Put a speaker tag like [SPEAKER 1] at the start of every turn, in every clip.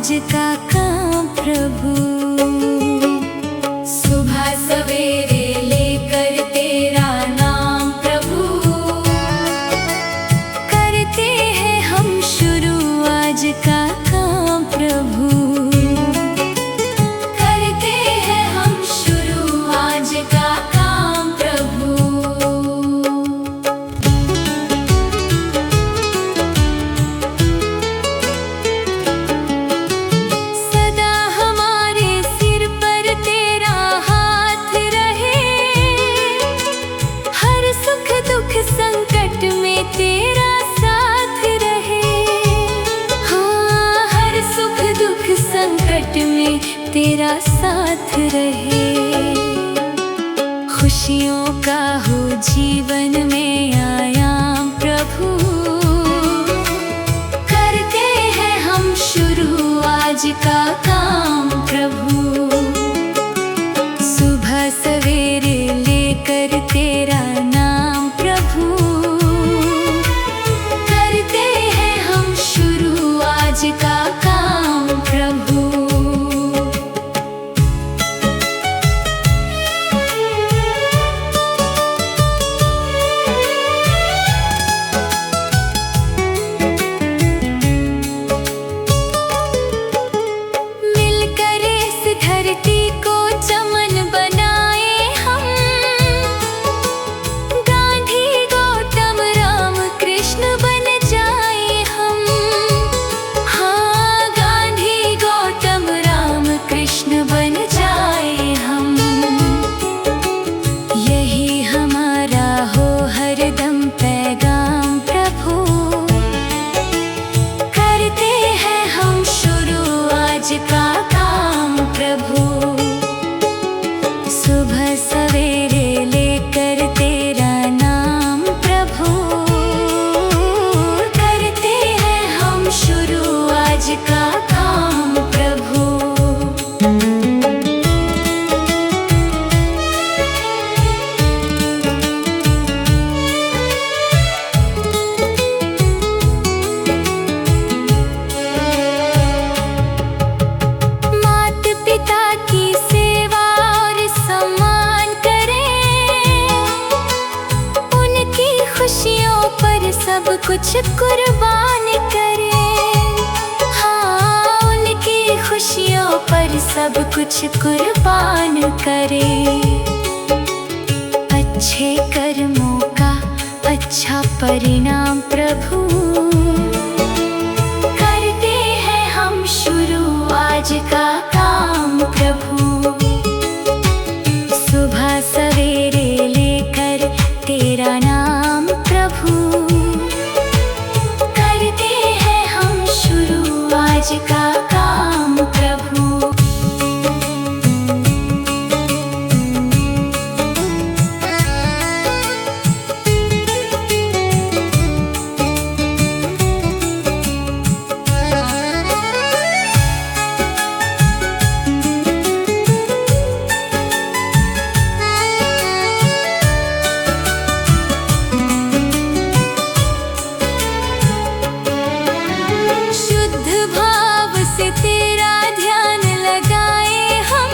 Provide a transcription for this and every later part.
[SPEAKER 1] आज का काम प्रभु। सुबह सवेरे लेकर तेरा नाम प्रभु, करते हैं हम शुरू आज का काम प्रभु। करते हैं हम शुरू आज का काम प्रभु। संकट में तेरा साथ रहे, हाँ हर सुख दुख संकट में तेरा साथ रहे। खुशियों का हो जीवन में आयाम प्रभु, करते हैं हम शुरू आज का काम प्रभु। सुबह सवेरे लेकर तेरा नाम प्रभु, करते हैं हम शुरू आज का काम प्रभु। मिलकर इस धरती को चमन बनाए हम, गांधी गौतम राम कृष्ण बन जाए हम। हाँ गांधी गौतम राम कृष्ण बन जाए हम। यही हमारा हो हरदम पैगाम प्रभु, करते हैं हम शुरू आज का काम प्रभु। सुबह सवेरे लेकर तेरा नाम प्रभु, करते हैं हम शुरू आज का काम प्रभु। माता पिता की सेवा और सम्मान करें, उनकी खुशियों पर सब कुछ कुर्बान करें। हाँ उनकी खुशियों पर सब कुछ कुर्बान करें। अच्छे कर्मों का अच्छा परिणाम प्रभु, करते हैं हम शुरू आज का काम प्रभु। सुबह सवेरे लेकर तेरा नाम प्रभु, करते हैं हम शुरू आज का काम प्रभु। शुद्ध भाव से तेरा ध्यान लगाए हम,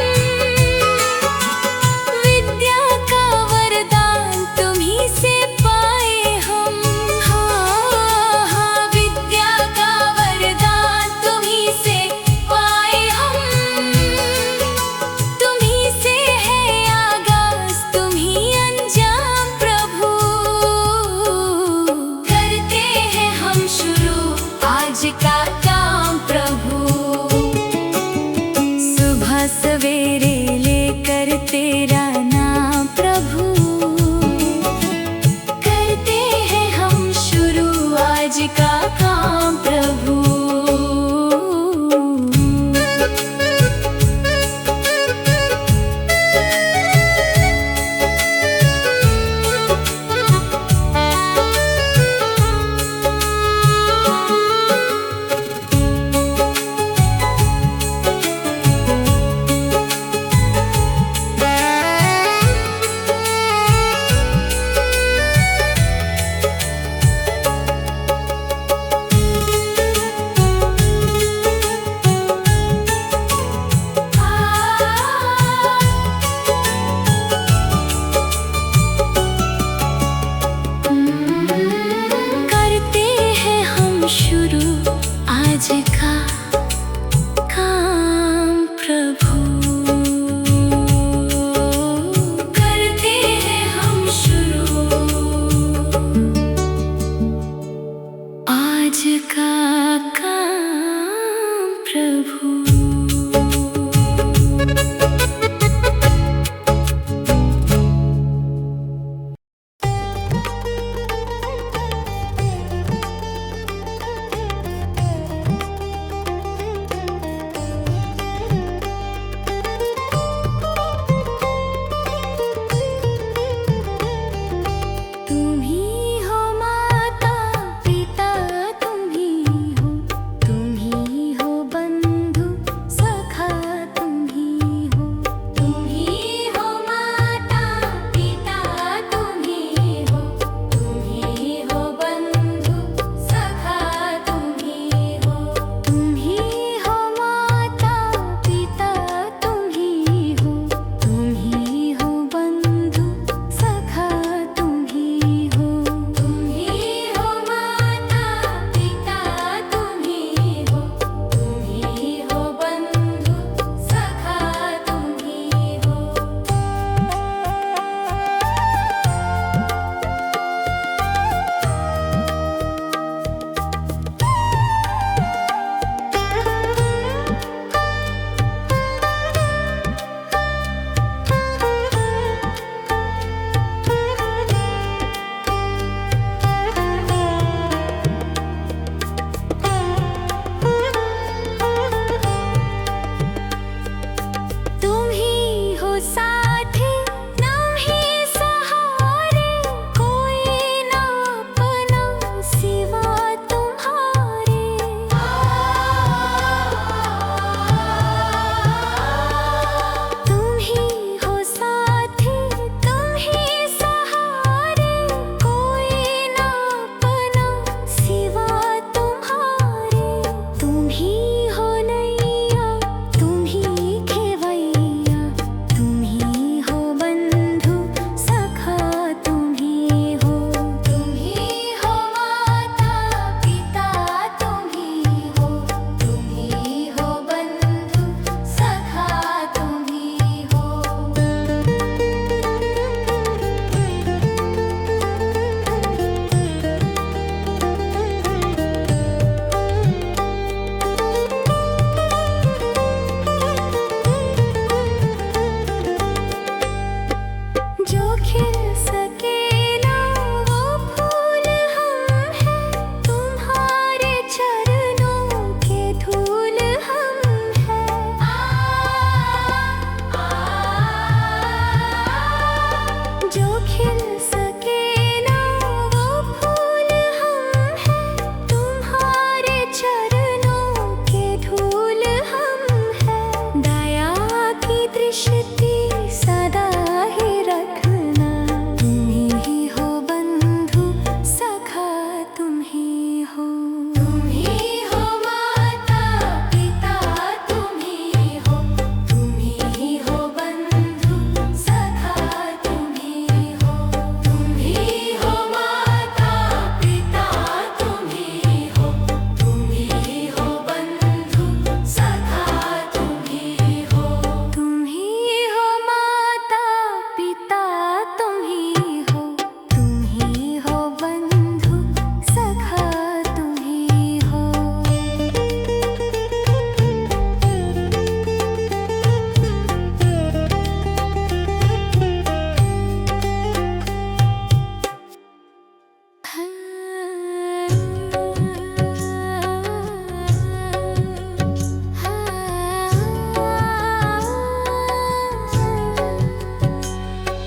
[SPEAKER 1] विद्या का वरदान तुम्हीं से पाए हम। हाँ हाँ विद्या का वरदान तुम्हीं से पाए हम। तुम्हीं से है आगाज तुम्हीं अंजाम प्रभु, करते हैं हम शुरू आज का काम प्रभु। सुबह सवेरे लेकर तेरा नाम प्रभु, करते हैं हम शुरू आज का काम प्रभु। का काम प्रभु करते हैं हम शुरू। आज का काम प्रभु।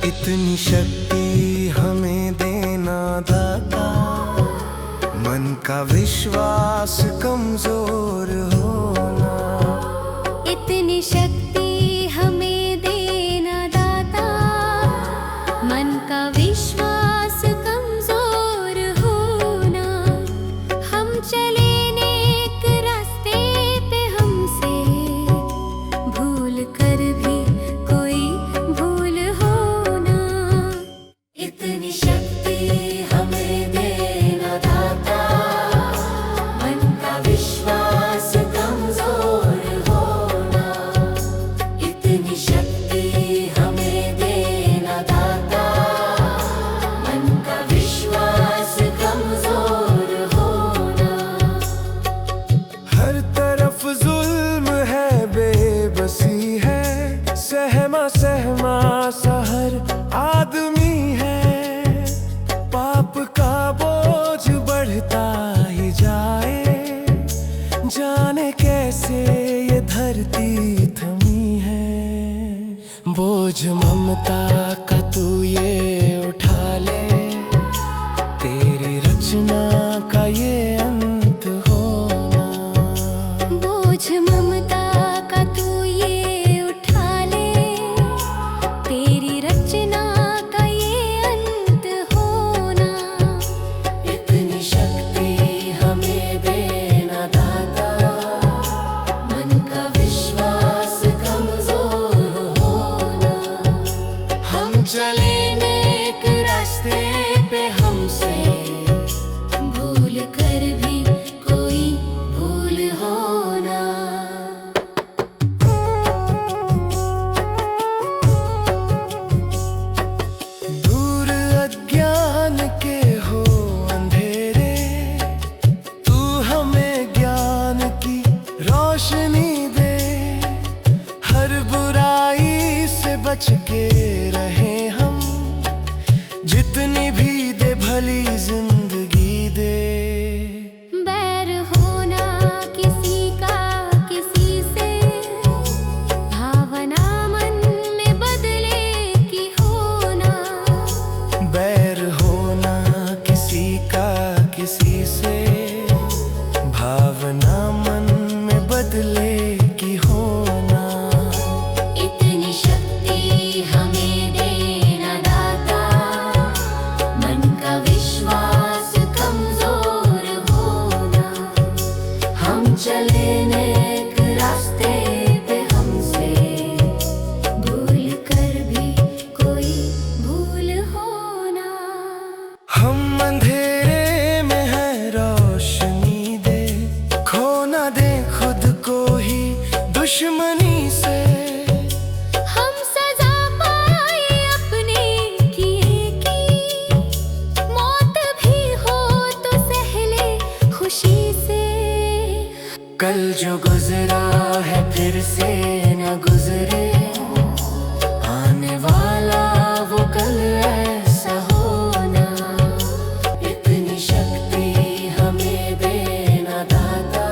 [SPEAKER 2] इतनी शक्ति हमें देना दाता, मन का विश्वास कमजोर होना।
[SPEAKER 1] इतनी शक्ति हमें देना दाता, मन का विश्वास कमजोर होना। हम चले नेक रास्ते पे, हमसे भूल कर भी कोई भूल होना। इतनी शक्ति हमें देना दाता, मन का
[SPEAKER 2] जाने कैसे ये धरती थमी है, बोझ ममता का तू ये उठा ले, तेरी रचना का ये अंत होना।
[SPEAKER 1] बोझ ममता का तू ये उठा ले, तेरी रचना का ये अंत होना।
[SPEAKER 2] इतनी शक्ति हमें देना दाता, मन का विश्वास कमजोर होना। हम चले नेक रास्ते पे, हमसे
[SPEAKER 1] भूल कर भी कोई भूल होना।
[SPEAKER 2] दूर अज्ञान के हो अंधेरे, तू हमें ज्ञान की रोशनी दे। हर बुराई से बच के रहे हम, जितनी भी दे भली जिंदगी दे।
[SPEAKER 1] बैर होना किसी का किसी से, भावना मन में बदले की होना।
[SPEAKER 2] बैर होना किसी का किसी से, भावना मन में बदले की होना।
[SPEAKER 1] इतनी शक्ति हमें देना दाता, मन का विश्वास कमजोर होना। हम चले नेक रास्ते पे, हमसे भूल कर भी कोई भूल होना।
[SPEAKER 2] हम अंधेरे में है रोशनी दे, खो ना दे खुद को ही दुश्मनी से।
[SPEAKER 1] हम सजा पाए अपने किए की, मौत भी हो तो सह ले खुशी से।
[SPEAKER 2] कल जो गुजरा है फिर से न गुजरे, आने वाला वो कल ऐसा होना। इतनी शक्ति हमें देना दाता,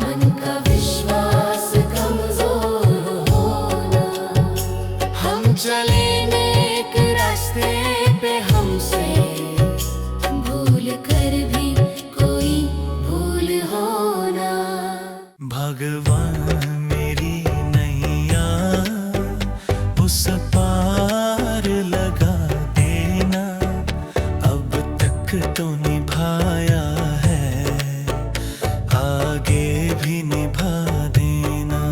[SPEAKER 2] मन का विश्वास कमजोर होना। हम चले नेक रास्ते पे, हमसे
[SPEAKER 1] भूल कर भी कोई भूल होना।
[SPEAKER 2] भगवान मेरी नैया उस पार लगा देना, अब तक तो निभाया है, आगे भी निभा देना।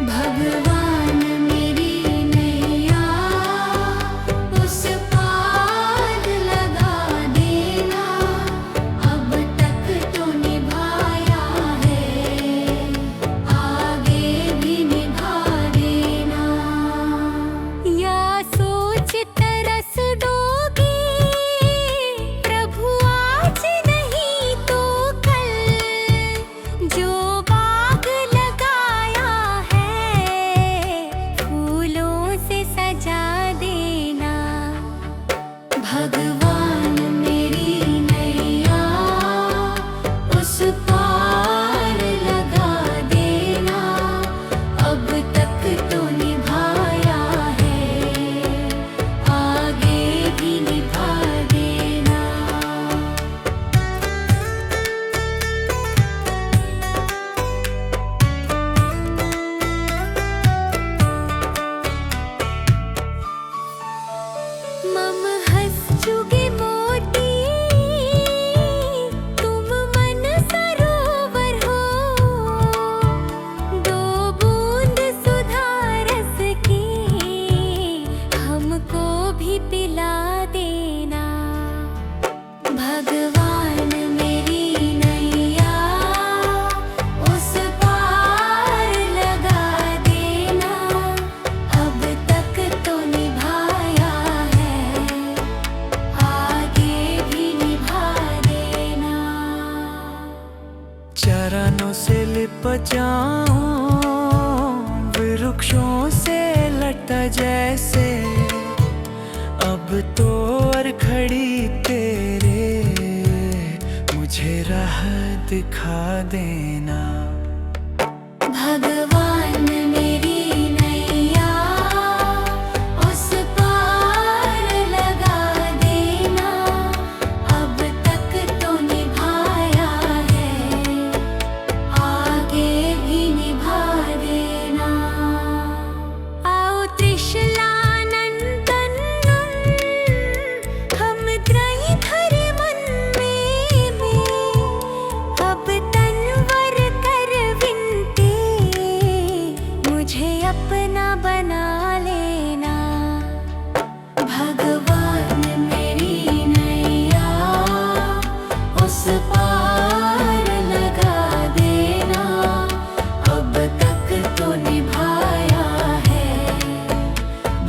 [SPEAKER 1] भगवान मेरी नैया उस पार लगा देना, अब तक तो निभाया है, आगे भी निभा देना। या सोच तरस डोगे प्रभु आज नहीं तो कल, जो बाग लगाया है फूलों से सजा देना। भगवान मेरी नैया उस पार लगा देना, अब तक तो निभाया है, आगे भी निभा देना। मम हंस चुगे मोती, तुम मन सरोवर हो, दो बूंद सुधा रस की हमको भी पिला देना। भगवान मेरी नैया उस पार लगा देना, अब तक तो निभाया है, आगे भी निभा देना।
[SPEAKER 2] चरणों से लिपट जाऊं वृक्षों से लटा जैसे, अब तो और खड़ी तेरे मुझे राह दिखा देना।
[SPEAKER 1] भगवान मेरी नैया उस पार लगा देना। अब तक तो निभाया है, आगे भी निभा देना। आओ त्रिशलानंदन हम त्रयी धरे मन में अब तनवर कर विनती मुझे अपना बना लेना। भगवान मेरी नैया उस पार लगा देना। अब तक तो निभाया है,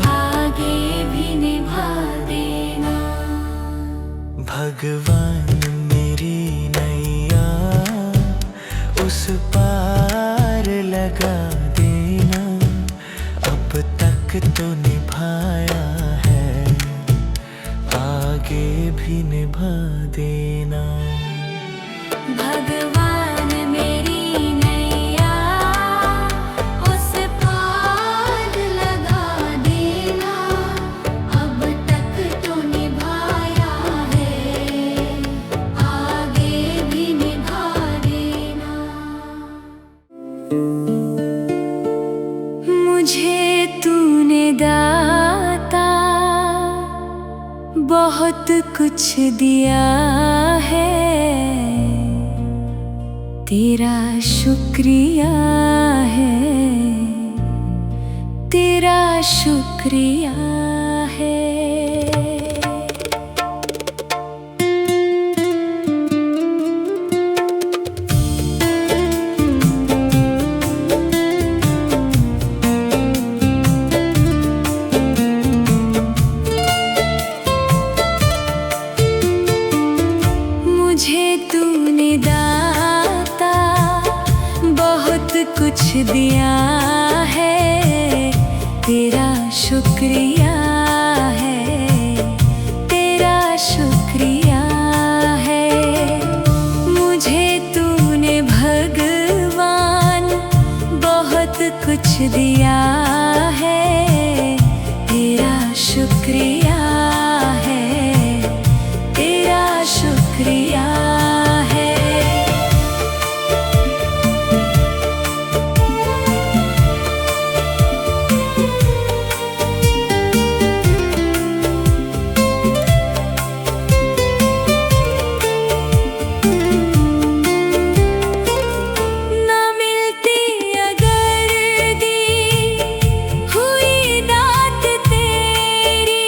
[SPEAKER 1] आगे भी निभा देना।
[SPEAKER 2] भगवान मेरी नैया उस पार लगा देना। अब तक तो निभाया है, आगे भी निभा देना।
[SPEAKER 1] भगवान मेरी नैया उस पार लगा देना। अब तक तो निभाया है, आगे भी निभा देना। मुझे तूने दाता बहुत कुछ दिया है, तेरा शुक्रिया है, तेरा शुक्रिया है। मुझे तूने दाता बहुत कुछ दिया है, तेरा शुक्रिया है, तेरा शुक्रिया है। मुझे तूने भगवान बहुत कुछ दिया है, तेरा शुक्रिया है, तेरा शुक्रिया है। ना मिलती अगर दी हुई दात तेरी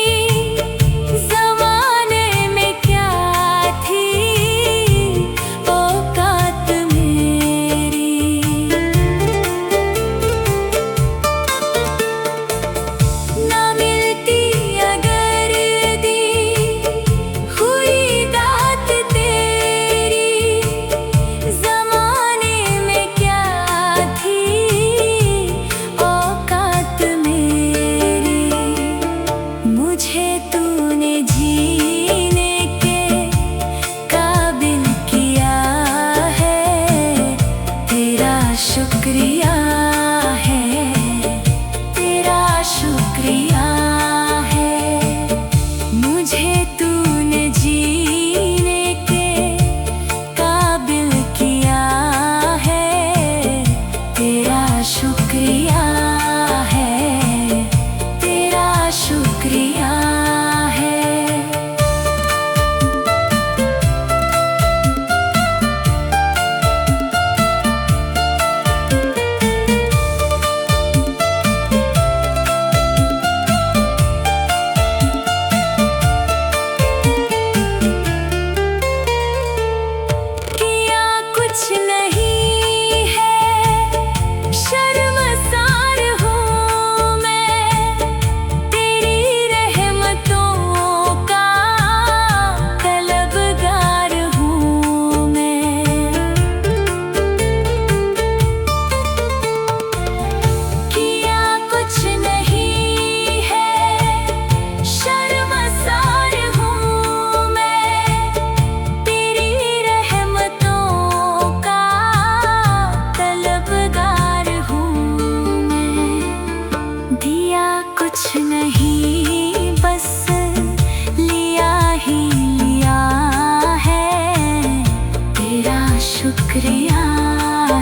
[SPEAKER 1] शुक्रिया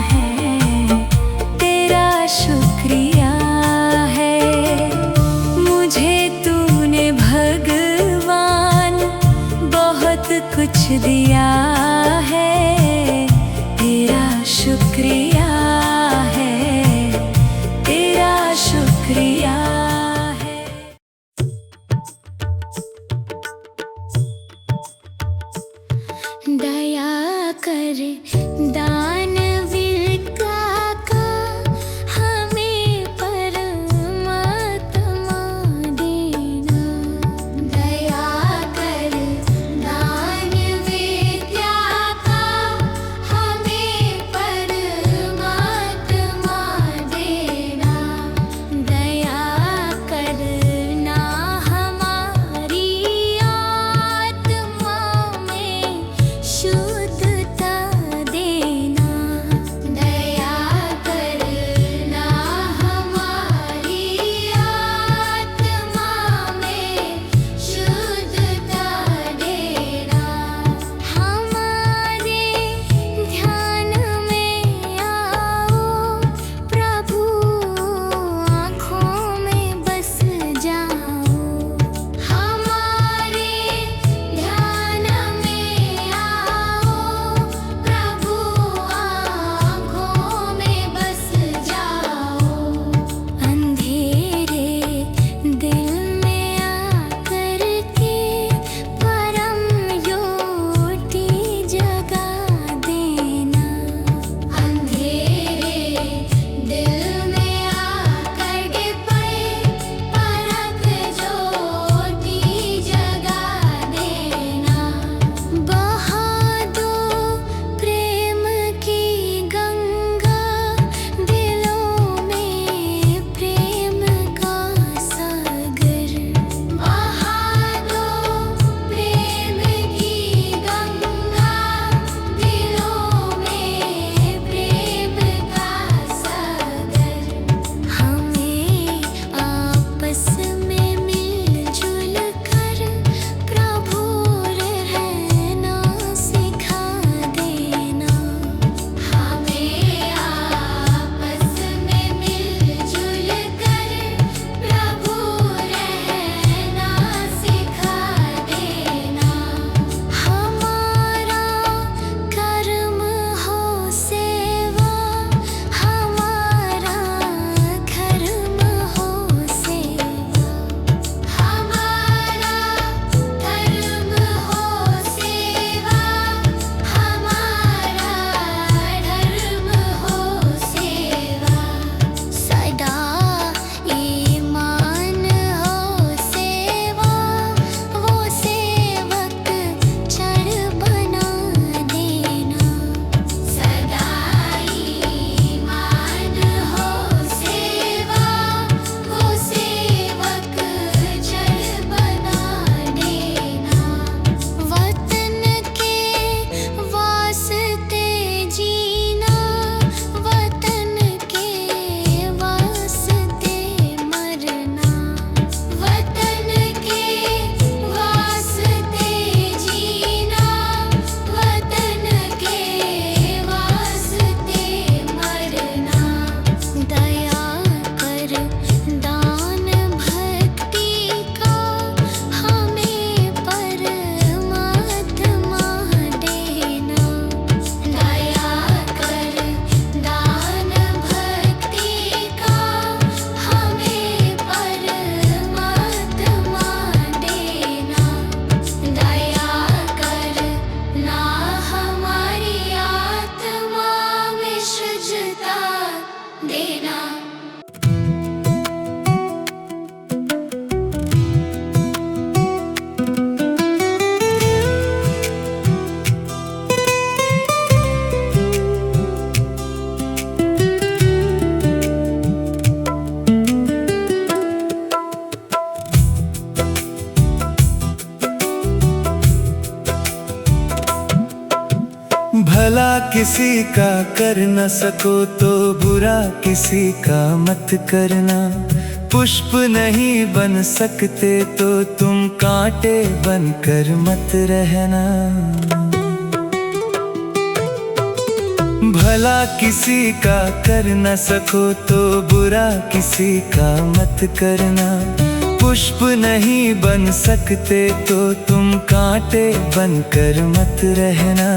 [SPEAKER 1] है, तेरा शुक्रिया है। मुझे तूने भगवान बहुत कुछ दिया है, तेरा शुक्रिया है, तेरा शुक्रिया है। दया कर दानवीर का हमें परमात्मा देना। दया कर दानवीर का हमें परमात्मा देना। दया करना हमारी आत्मा में शुद्धता देना। दया करना हमारी आत्मा में शुद्धता देना। हमारे ध्यान में आओ प्रभु, आँखों में बस जाओ। हमारे ध्यान में आओ प्रभु, आँखों में बस जाओ। अंधेरे दिल में आकर के परम ज्योति जगा देना। अंधेरे दिल में आकर के परम ज्योति जगा देना। बहा दो प्रेम की गंगा, दिलों में प्रेम का सागर। बहा दो प्रेम की गंगा, दिलों में प्रेम का सागर। हमें आपस में मिलजुल कर प्रभु रहना सिखा देना। हमें आपस में मिलजुल कर प्रभु रहना सिखा देना। हमारा कर्म हो सेवा, हमारा धर्म हो सेवा। हमारा धर्म हो सेवा, हमारा धर्म हो सेवा। सदा ईमान हो सेवा, वो सेवक चढ़ बना देना। सदा ईमान हो सेवा, वो सेवक चढ़ बना देना। वतन के वास्ते जीना, वतन के वास्ते मरना। वतन के वास्ते जीना, वतन के वास्ते मरना। दया कर दान भक्ति का हमें परमात्मा देना। दया कर दान भक्ति का हमें परमात्मा देना। दया कर ना हमारी आत्मा में शुद्धता देना।
[SPEAKER 2] भला किसी का कर न सको तो बुरा किसी का मत करना। पुष्प नहीं बन सकते तो तुम कांटे बनकर मत रहना। भला किसी का कर न सको तो बुरा किसी का मत करना। पुष्प नहीं बन सकते तो तुम कांटे बनकर मत रहना।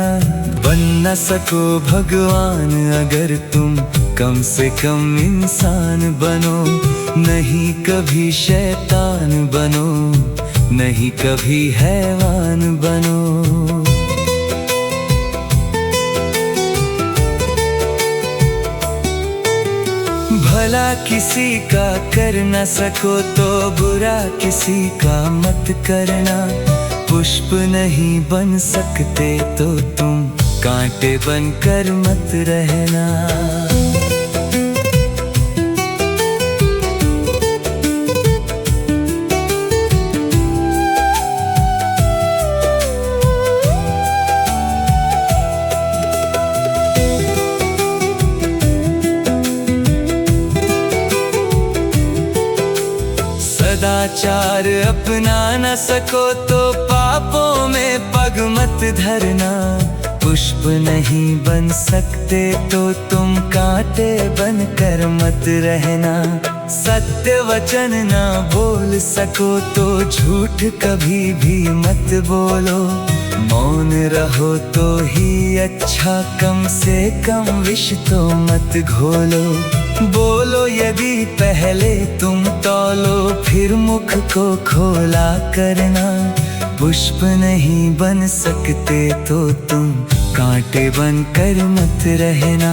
[SPEAKER 2] बन न सको भगवान अगर तुम कम से कम इंसान बनो। नहीं कभी शैतान बनो, नहीं कभी हैवान बनो। भला किसी का कर न सको तो बुरा किसी का मत करना। पुष्प नहीं बन सकते तो तुम कांटे बनकर मत रहना। सदाचार अपना न सको तो पापों में पग मत धरना। पुष्प नहीं बन सकते तो तुम कांटे बनकर मत रहना। सत्य वचन ना बोल सको तो झूठ कभी भी मत बोलो। मौन रहो तो ही अच्छा, कम से कम विष तो मत घोलो। बोलो यदि पहले तुम तौलो, फिर मुख को खोला करना। पुष्प नहीं बन सकते तो तुम कांटे बनकर मत रहना।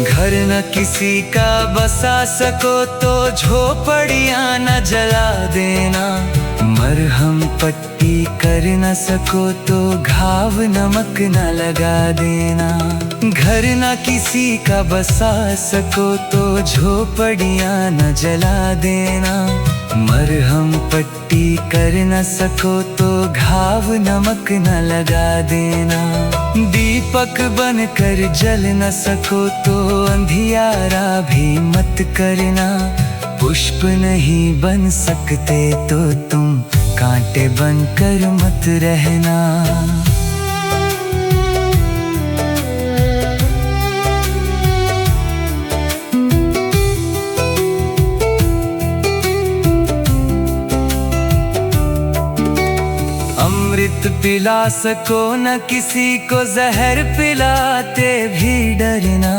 [SPEAKER 2] घर न किसी का बसा सको तो झोपड़ियां न जला देना। मरहम पट्टी कर न सको तो घाव नमक न लगा देना। घर न किसी का बसा सको तो झोपड़ियां न जला देना। मरहम पट्टी कर न सको तो घाव नमक न लगा देना। दीपक बनकर जल न सको तो अंधियारा भी मत करना। पुष्प नहीं बन सकते तो तुम कांटे बनकर मत रहना। अमृत पिला सको न किसी को, जहर पिलाते भी डरना।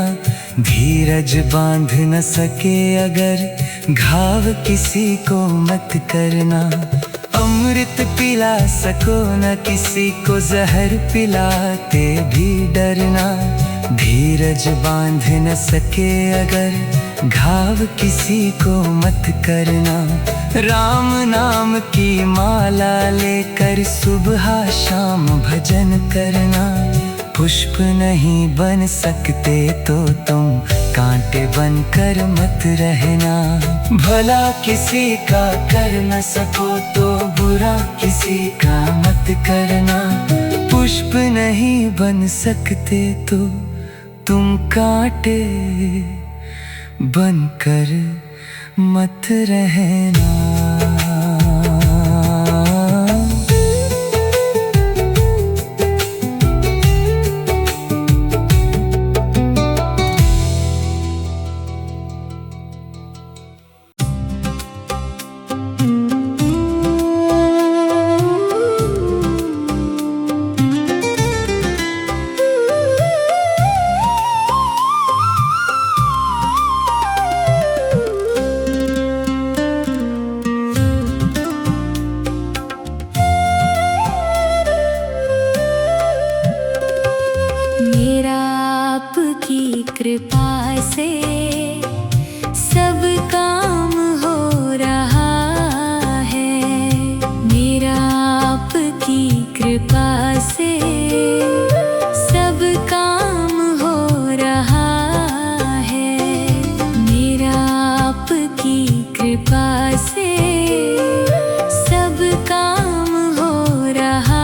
[SPEAKER 2] धीरज बांध न सके अगर घाव किसी को मत करना। अमृत पिला सको न किसी को, जहर पिलाते भी डरना। धीरज बांध न सके अगर घाव किसी को मत करना। राम नाम की माला लेकर सुबह शाम भजन करना। पुष्प नहीं बन सकते तो तुम कांटे बनकर मत रहना। भला किसी का कर न सको तो बुरा किसी का मत करना। पुष्प नहीं बन सकते तो तुम कांटे बनकर मत रहना।
[SPEAKER 1] कृपा से सब काम हो रहा है। मेरा आपकी कृपा से सब काम हो रहा है। मेरा आपकी कृपा से सब काम हो रहा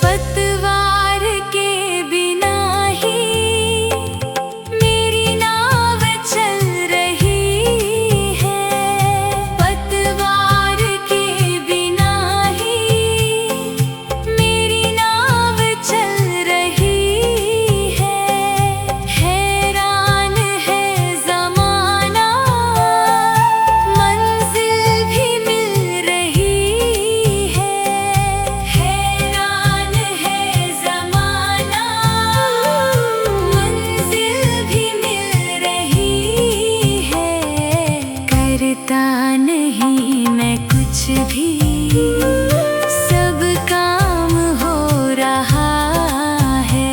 [SPEAKER 1] पतवार के बिना ही मेरी नाव चल रही है। पतवार के बिना ही मेरी नाव चल रही है। हैरान है ज़माना, मंजिल भी मिल रही है। हैरान है ज़माना, मंजिल भी मिल रही है। करता नहीं मैं कुछ भी, सब काम हो रहा है।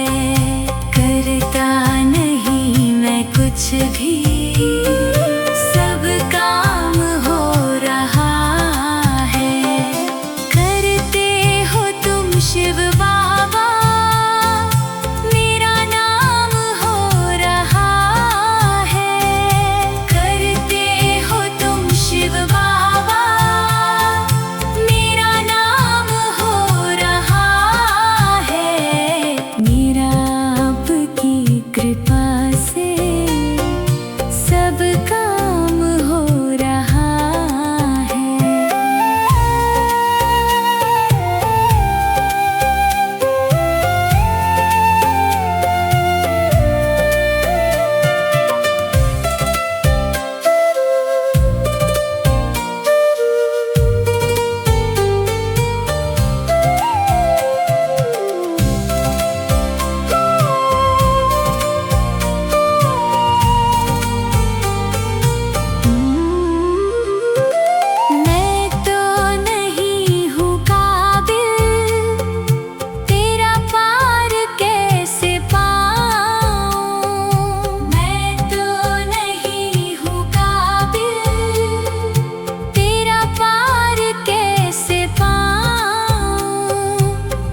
[SPEAKER 1] करता नहीं मैं कुछ भी, सब काम हो रहा है। करते हो तुम शिव बाबा, मेरा नाम हो रहा है। करते हो तुम शिव बाबा, मेरा नाम हो रहा है। मेरा आपकी कृपा से सब काम हो रहा है। मैं तो नहीं हूँ काबिल, तेरा पार कैसे पाऊँ। मैं तो नहीं हूँ काबिल, तेरा पार कैसे पाऊँ।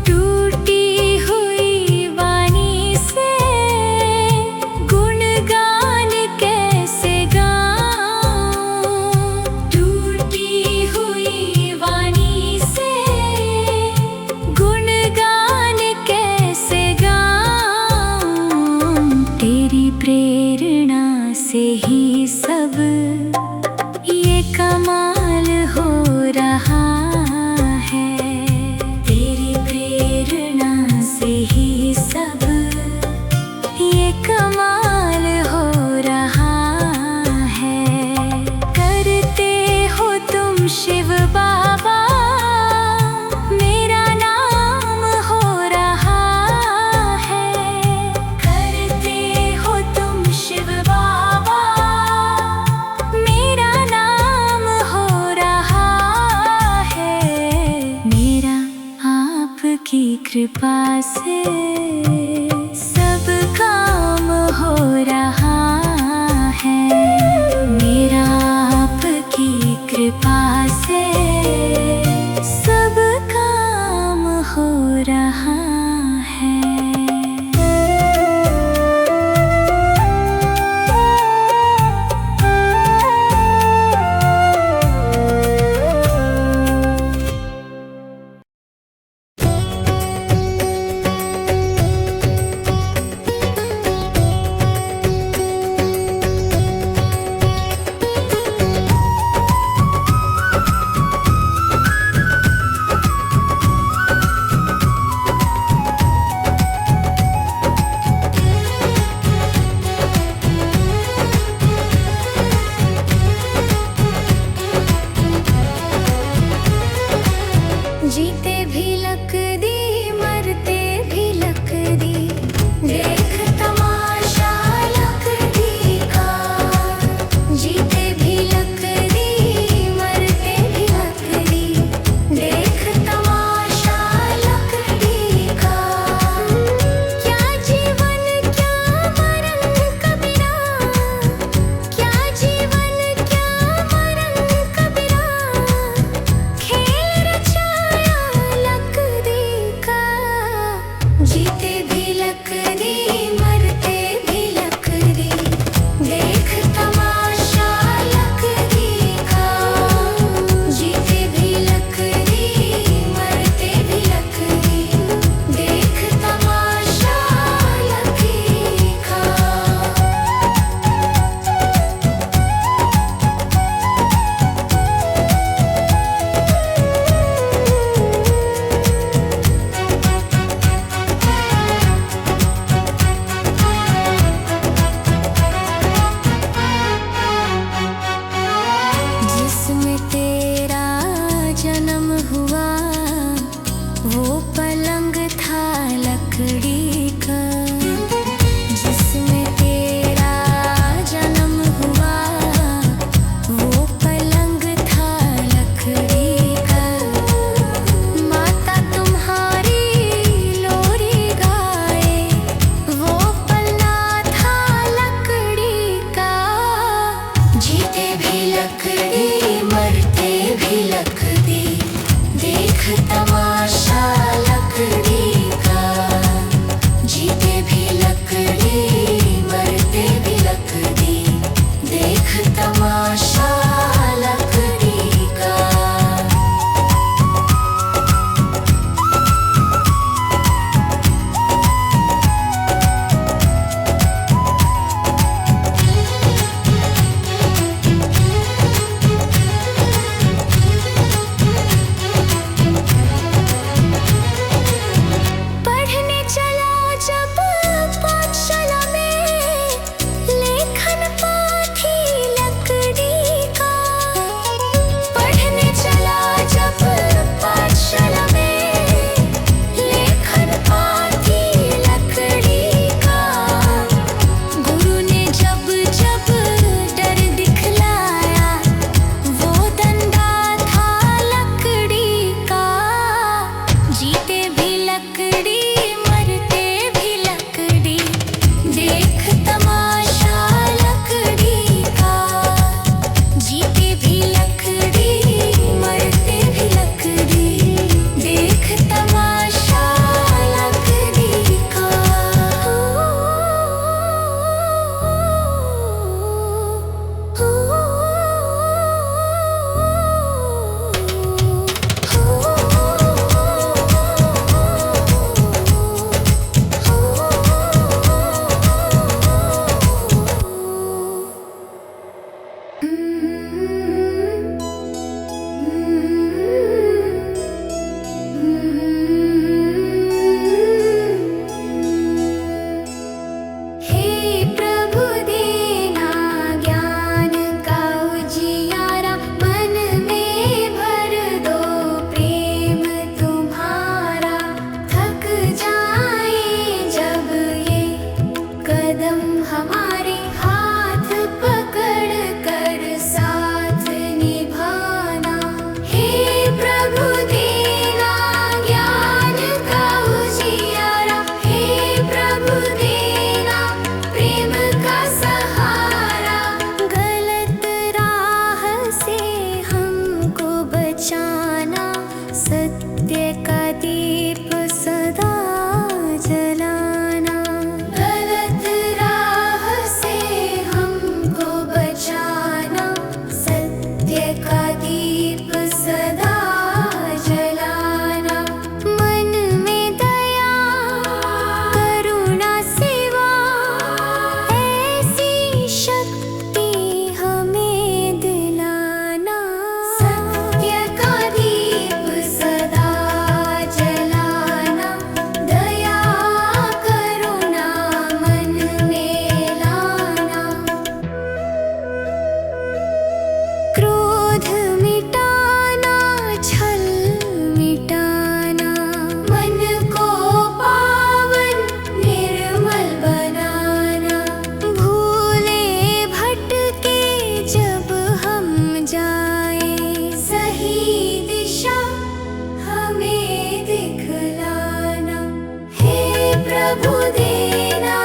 [SPEAKER 1] टूटी हुई वाणी से गुणगान कैसे गाऊँ। टूटी हुई वाणी से गुणगान कैसे गाऊँ। तेरी प्रेरणा से ही सब ये कमाल हो रहा है। तेरी प्रेरणा से ही सब ये कमाल हो रहा है। करते हो तुम शिव बाबा, मेरा नाम हो रहा है। करते हो तुम शिव बाबा, मेरा नाम हो रहा है। मेरा आपकी कृपा से सब काम हो रहा है। मेरा आपकी कृपा से सब काम हो रहा है। प्रभु देना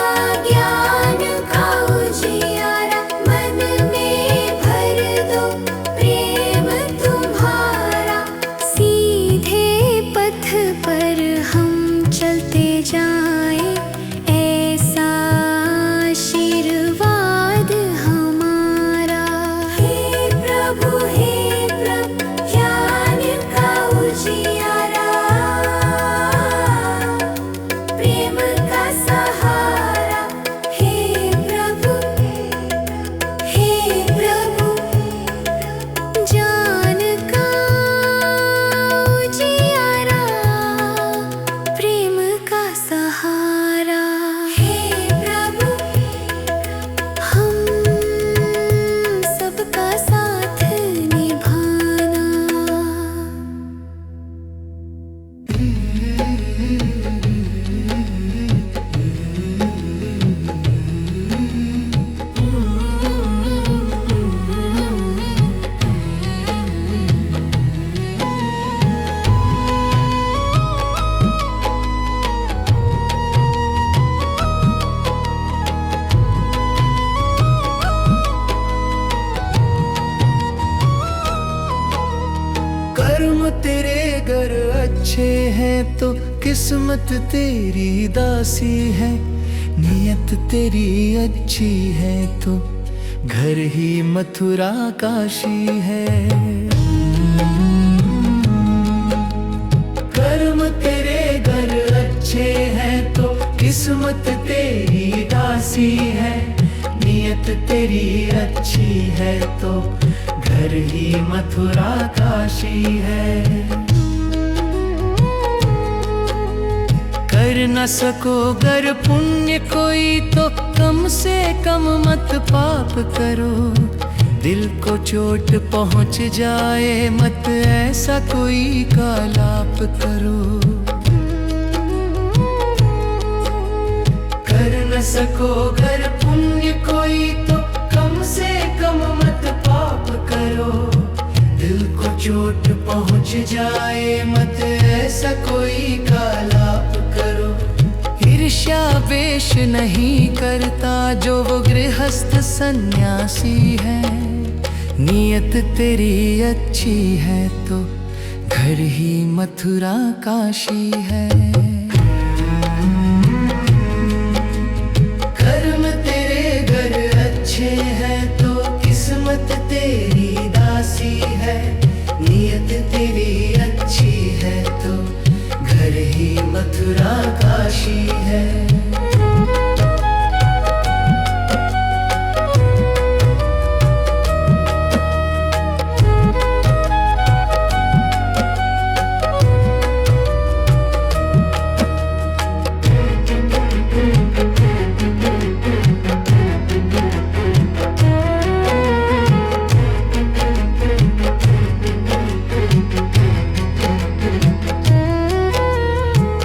[SPEAKER 1] ज्ञान का उजियारा, मन में भर दो प्रेम तुम्हारा। सीधे पथ पर हम चलते जाएं, ऐसा आशीर्वाद हमारा। हे प्रभु ज्ञान का उजियारा, प्रेम का सहारा। हे प्रभु ज्ञान का उजियारा, प्रेम का सहारा। हे प्रभु हम सबका साथ निभाना।
[SPEAKER 2] कर्म तेरे घर अच्छे हैं तो किस्मत तेरी दासी है। नियत तेरी अच्छी है तो घर ही मथुरा काशी है। कर्म तेरे घर अच्छे हैं तो किस्मत तेरी दासी है। नियत तेरी अच्छी है तो घर ही मथुरा काशी है। कर न सको गर पुण्य कोई तो कम से कम मत पाप करो। दिल को चोट पहुंच जाए मत ऐसा कोई कालाप करो। कर न सको गर पुण्य कोई तो कम से कम मत पाप करो। दिल को चोट पहुंच जाए मत ऐसा कोई कालाप करो। ईर्ष्या वेश नहीं करता जो वो गृहस्थ सन्यासी है। नियत तेरी अच्छी है तो घर ही मथुरा काशी है। कर्म तेरे घर अच्छे हैं तो किस्मत तेरी दासी है। नियत तेरी अच्छी है तो घर ही मथुरा काशी है।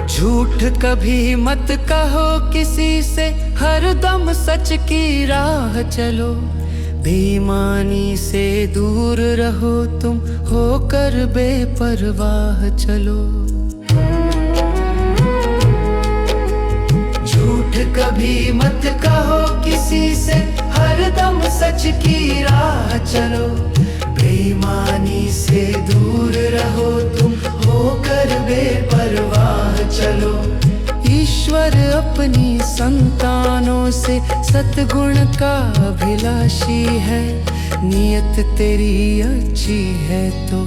[SPEAKER 2] झूठ कभी मत कहो किसी से, हरदम सच की राह चलो। बेईमानी से दूर रहो तुम, होकर बेपरवाह चलो। झूठ कभी मत कहो किसी से, हरदम सच की राह चलो। बेईमानी से दूर रहो तुम, होकर बेपरवाह चलो। ईश्वर अपनी संतानों से सद्गुण का अभिलाषी है। नियत तेरी अच्छी है तो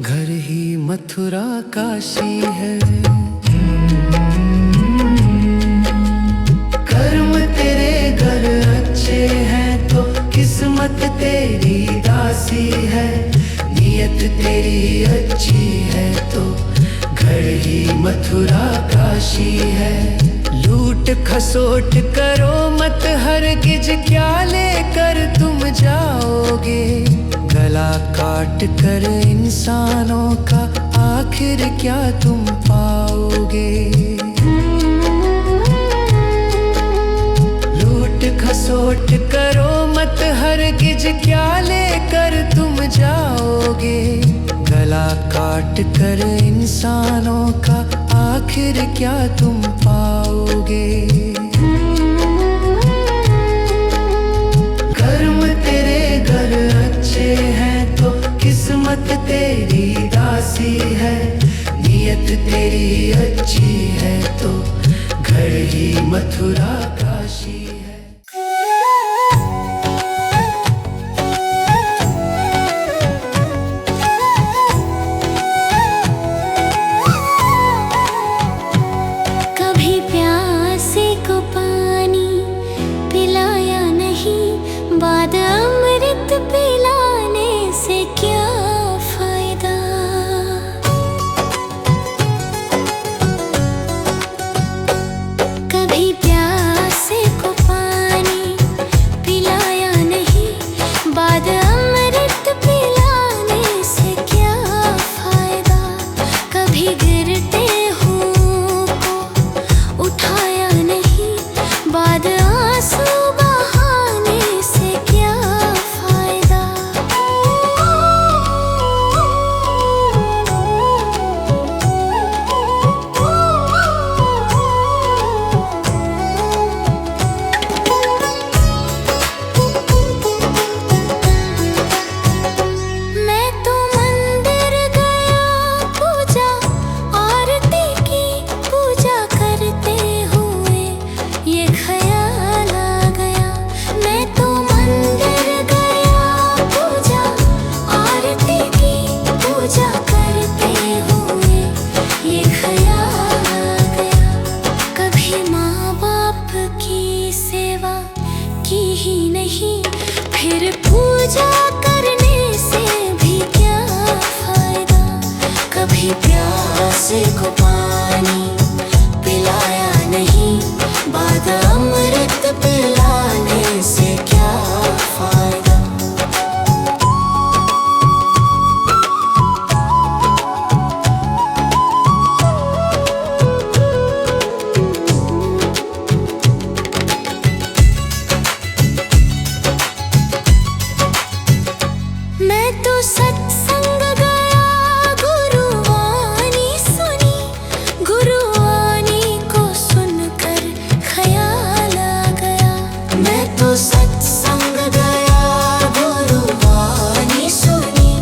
[SPEAKER 2] घर ही मथुरा काशी है। कर्म तेरे घर अच्छे हैं तो किस्मत तेरी दासी है। नियत तेरी अच्छी है तो घर ही मथुरा काशी है। लूट खसोट करो मत हरगिज, क्या लेकर तुम जाओगे। गला काट कर इंसानों का आखिर क्या तुम पाओगे। लूट खसोट करो मत हरगिज, क्या लेकर तुम जाओगे। गला काट कर इंसानों का आखिर क्या तुम पाओगे। होंगे। कर्म तेरे घर अच्छे हैं तो किस्मत तेरी दासी है। नियत तेरी अच्छी है तो घर ही मथुरा काशी है।
[SPEAKER 1] कभी प्यासे को पानी पिलाया नहीं, बाद अमृत पिलाने से क्या फायदा। कभी प्यासे को पानी पिलाया नहीं, बाद अमृत पिलाने से क्या फायदा। कभी गिरते हुओं को उठाया नहीं, बाद आंसू बहाने से क्या फायदा। मैं तो मंदिर गया पूजा आरती की, पूजा करते हुए ये ख्याल आ गया। मैं तो मंदिर गया पूजा आरती की, पूजा करते हुए ये ख्याल आ गया। कभी माँ बाप की सेवा की ही नहीं, फिर पूजा करने से भी क्या फायदा। कभी प्यासे को पानी पिलाया नहीं, बाद अमृत पिलाने से क्या फायदा। मैं तो सत्संग गया, गुरुवाणी सुनी, गुरुवाणी को सुनकर ख्याल आ गया। मैं तो सत्संग गया, गुरुवाणी सुनी,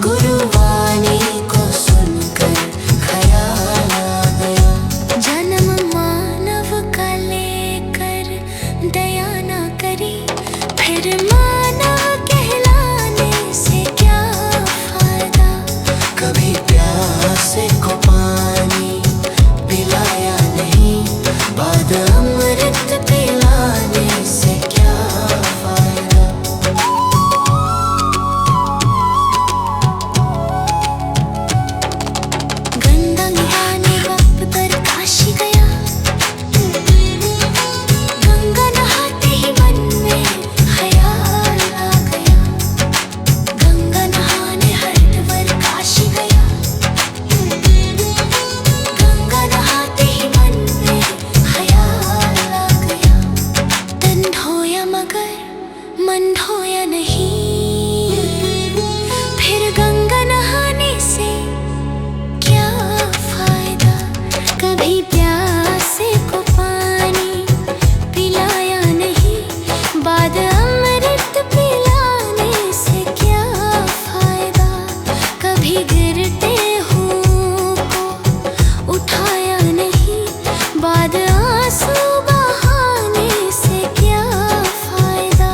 [SPEAKER 1] गुरुवाणी को सुनकर ख्याल आ गया। जन्म मानव का लेकर दया ना करी, फिर मानव कहलाने से क्या फायदा। कभी प्यासे को पानी पिलाया नहीं, बाद अमृत पिलाने से क्या फायदा। गंगा नहाने बाप पर काशी गया, गंगा नहाते ही मन में ख्याल आ गया। गंगा नहाने हरिद्वार काशी गया, गंगा नहाते ही मन में ख्याल आ गया। तन धोया मगर मन धोया नहीं, फिर गंगा नहाने से क्या फायदा। कभी प्यासे को पानी पिलाया नहीं, बाद अमृत पिलाने से क्या फायदा। कभी गिरते हुओं को उठाया नहीं, बाद आंसू बहाने से क्या फायदा।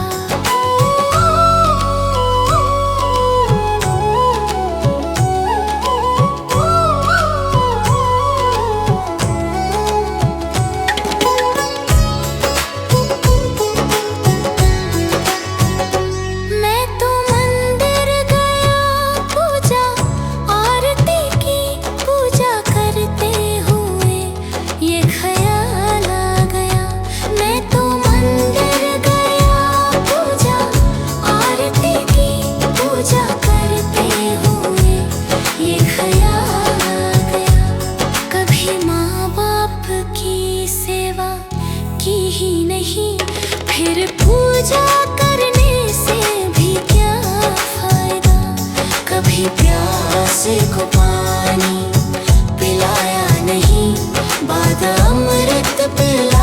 [SPEAKER 1] मैं तो मंदिर गया पूजा आरती की, पूजा करते हुए ये ख्याल आ गया। मैं तो मंदिर गया पूजा आरती की, पूजा करते हुए ये ख्याल आ गया। कभी माँ बाप की सेवा की ही नहीं, फिर पूजा करने से भी क्या फायदा। कभी प्यासे को पानी पिलाया नहीं, बाद अमृत पिला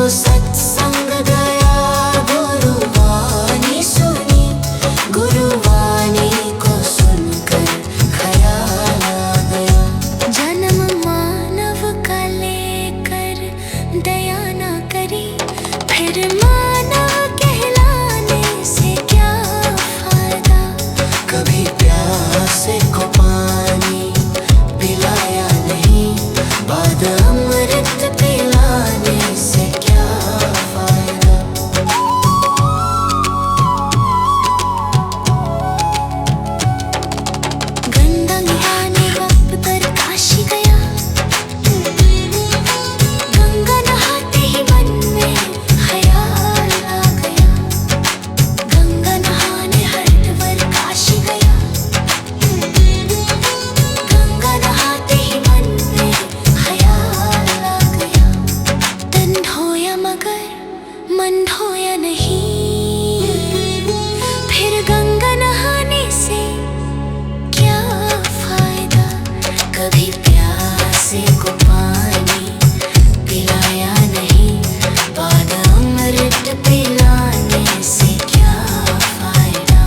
[SPEAKER 1] सत्संग गया, गुरुवाणी सुनी, गुरुवाणी को सुनकर ख्याल आ गया। जन्म मानव का लेकर दया ना करी, फिर मानव कहलाने से क्या फायदा। कभी प्यासे को पानी पिलाया नहीं, बाद अमृत पिलाने से क्या फायदा। गंगा नहाने वक्त पर काशी गया, गंगा नहाते ही मन में ख्याल आ गया। गंगा नहाने हरिद्वार काशी गया, गंगा नहाते ही मन में ख्याल आ गया। तन धोया मगर मन धोया नहीं, फिर गंगा नहाने से क्या फायदा। कभी प्यासे को पानी पिलाया नहीं, बाद अमृत पिलाने से क्या फायदा।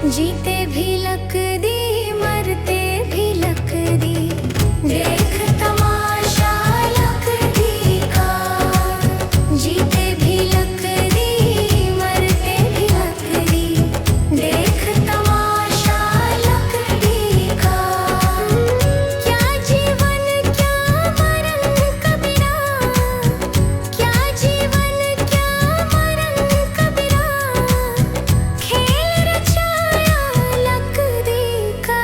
[SPEAKER 1] जीते भी लक दी, मरते भी लक दी, देख तमाशा लक दी का। जीते भी लक दी, मरते भी लक दी, देख तमाशा लक दी का। क्या जीवन क्या मरण कबीरा, क्या जीवन क्या मरण कबीरा। खेल रचाया लक दी का।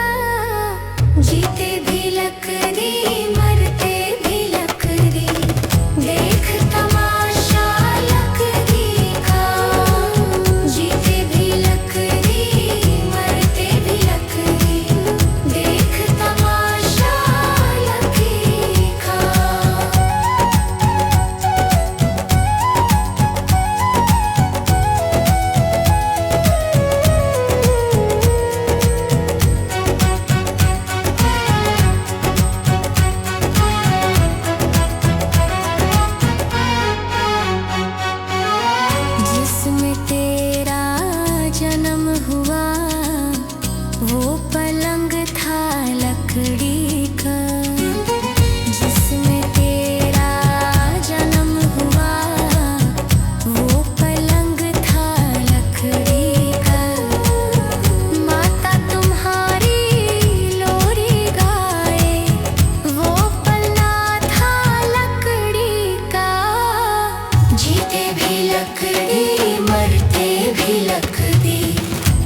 [SPEAKER 1] जीते भी लक दी, मरते भी लक दी, देख तमाशा लक दी का। जीते भी लक दी, मरते भी लक दी, देख तमाशा लक दी का। जिसमें तेरा जन्म हुआ, वो पलंग था लकड़ी का। जिसमें तेरा जन्म हुआ, वो पलंग था लकड़ी का। माता तुम्हारी लोरी गाए, वो पलना था लकड़ी का। जीते भी लकड़ी, मरते भी लकड़ी,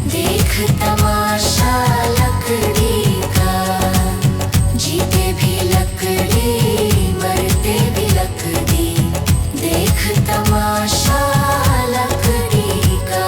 [SPEAKER 1] देख तमाशा लकड़ी का। जीते भी लकड़ी, मरते भी लकड़ी, देख तमाशा लकड़ी का।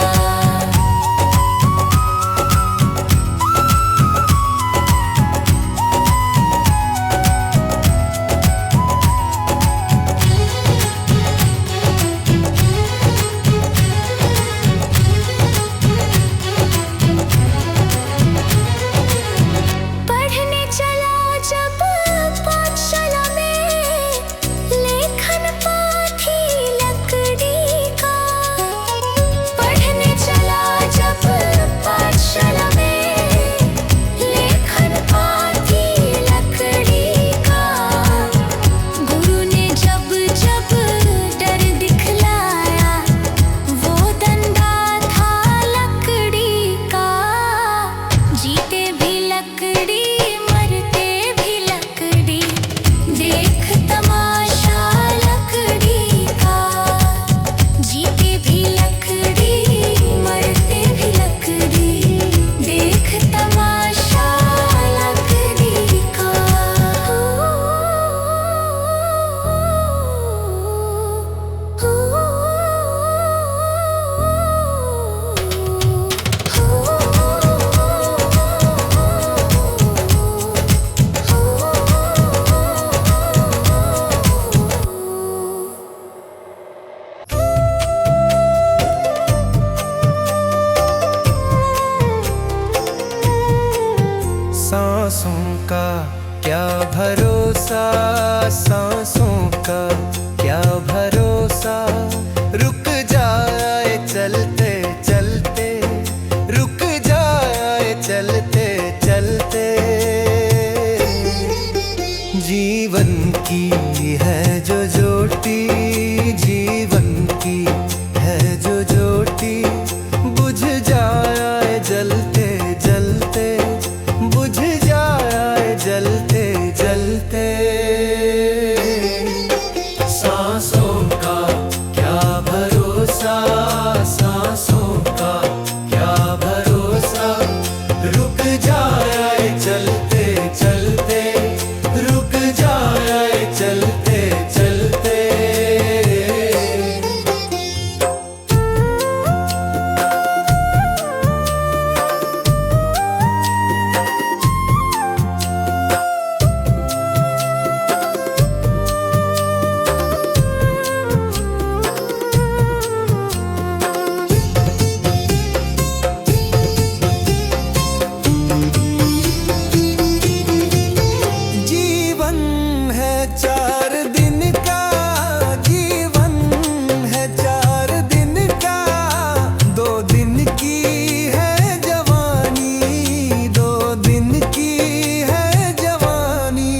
[SPEAKER 2] क्या भरोसा सांसों का, क्या भरोसा। रुक जाए चलते चलते, रुक जाए चलते चलते। जीवन की है जो ज्योति, जीवन की है जो ज्योति, बुझ जाए जलते जलते, बुझ जाए जलते जलते। सांसों का क्या भरोसा, सांसों का क्या भरोसा। रुक जाए चलते चलते, रुक जाए चलते चलते। चार दिन का जीवन है, 4 दिन का। 2 दिन की है जवानी, 2 दिन की है जवानी।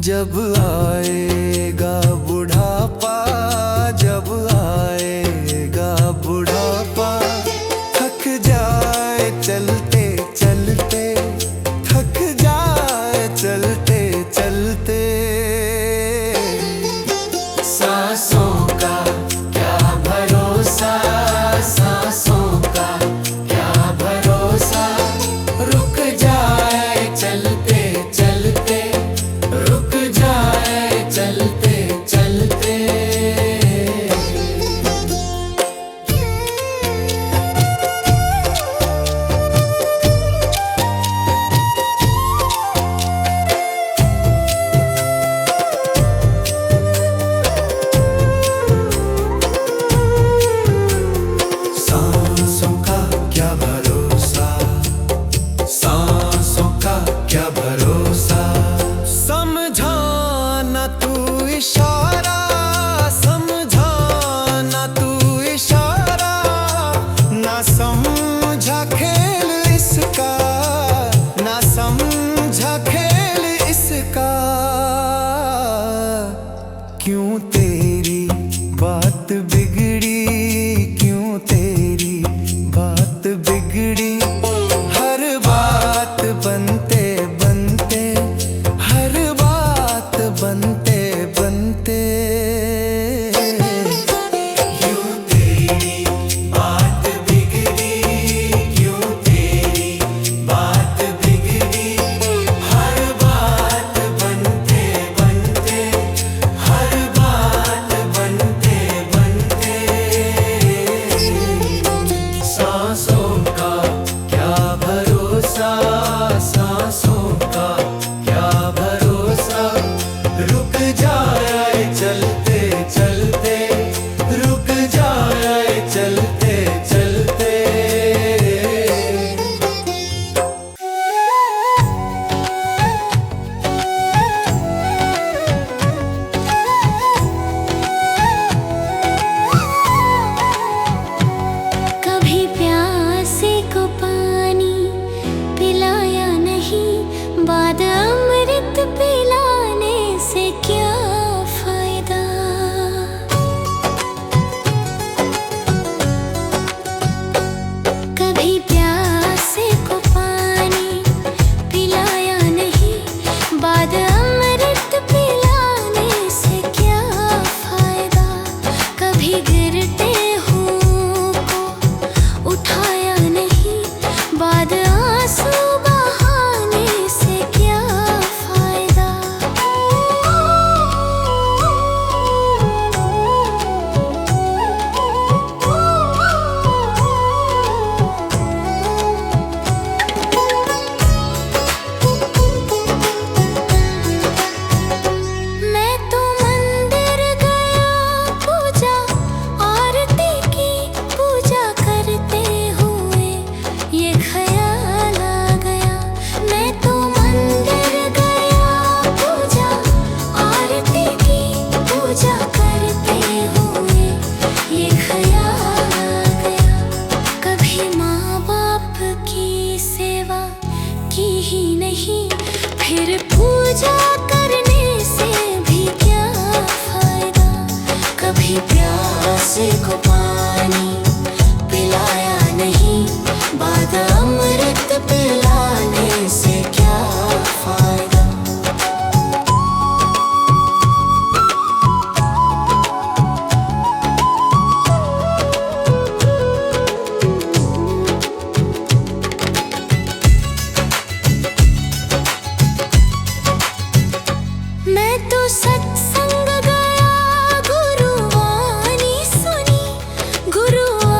[SPEAKER 2] जब आएगा बुढ़ापा, जब आएगा बुढ़ापा, थक जाए चलते चलते, थक जाए चलते चलते। सांसों का क्या भरोसा, सांसों का क्या भरोसा। रुक जाए चलते चलते, रुक जाए चलते चलते। सांसों का क्या भरोसा, सांसों का क्या भरोसा। समझाना तू इशारा, समझाना तू इशारा। ना समझा खेल इसका, ना समझा खेल इसका। क्यों तेरी बात बिगड़ी, क्यों तेरी बात बिगड़ी। हर बात बनते बनते, हर बात बनते बनते। क्यों तेरी बात बिगड़ी,
[SPEAKER 1] प्यासे को पानी पिलाया नहीं, बाद अमृत पिलाने से क्या फायदा। मैं तो सत्संग गया, गुरुवाणी सुनी, गुरुवाणी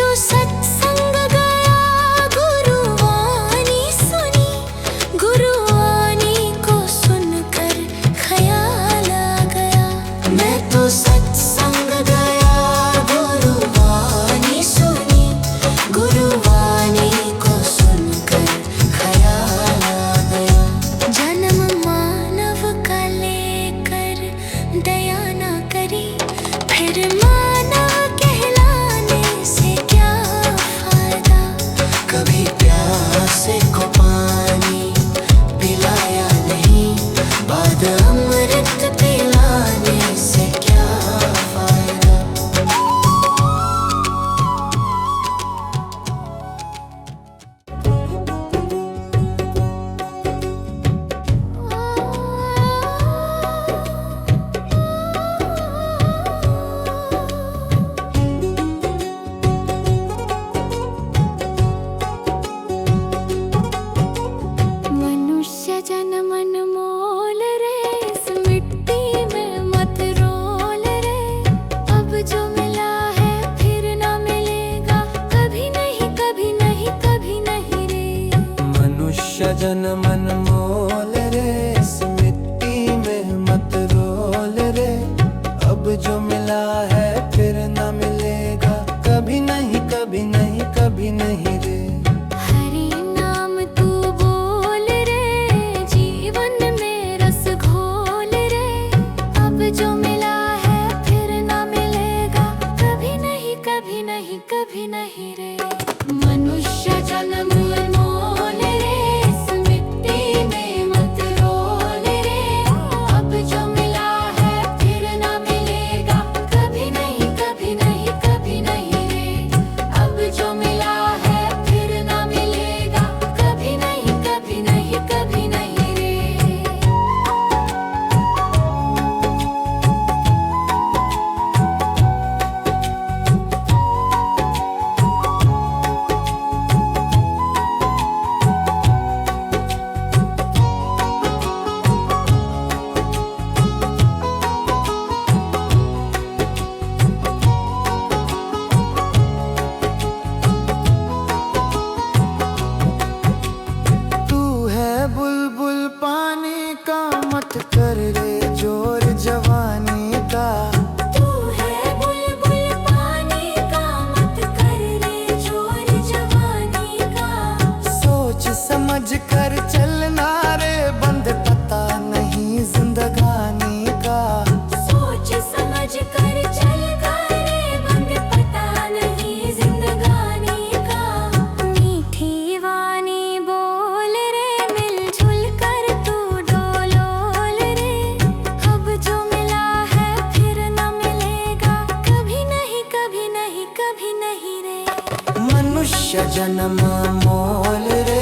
[SPEAKER 1] तो सत्संग गया, गुरुवाणी सुनी, गुरुवाणी को सुनकर ख्याल आ गया। मैं तो सत्संग गया, गुरुवाणी सुनी, गुरुवाणी को सुनकर ख्याल आ गया। जन्म मानव का लेकर दया न करी, फिर मानव कहलाने से क्या फायदा। कभी प्यासे को पानी पिलाया नहीं, बाद अमृत पिलाने से क्या फायदा। मनुष्य जन्म अनमोल रे, इस मिट्टी में मत रोल रे। अब जो मिला है फिर ना मिलेगा, कभी नहीं कभी नहीं कभी नहीं रे।
[SPEAKER 2] मनुष्य जन्म अनमोल रे, इस मिट्टी में मत रोल रे। अब जो मिला है फिर न मिलेगा, कभी नहीं कभी नहीं कभी नहीं रे।
[SPEAKER 1] हरि नाम तू बोल रे, जीवन में रस घोल रे। अब जो मिला है फिर ना मिलेगा, कभी नहीं कभी नहीं कभी नहीं रे। मनुष्य जन्म अनमोल रे, इस मिट्टी में मत रोल रे। अब जो मिला है फिर ना मिलेगा, कभी नहीं कभी नहीं कभी नहीं रे। अब जो मिला है फिर ना मिलेगा, कभी नहीं कभी नहीं कभी नहीं रे।
[SPEAKER 2] तू है बुलबुल पानी का, मत कर रे जोर जवानी का।
[SPEAKER 1] तू है बुलबुल पानी का, मत कर रे जोर जवानी का।
[SPEAKER 2] सोच समझ कर चलना रे, बंद पता नहीं जिंदगानी का।
[SPEAKER 1] सोच समझ कर चल करे, बंद पता नहीं जिंदगानी का। मीठी वाणी बोल रे, मिलजुल कर तू डोलोल रे। अब जो मिला है फिर न मिलेगा, कभी नहीं कभी नहीं कभी नहीं रे।
[SPEAKER 2] मनुष्य जन्म मोल रे,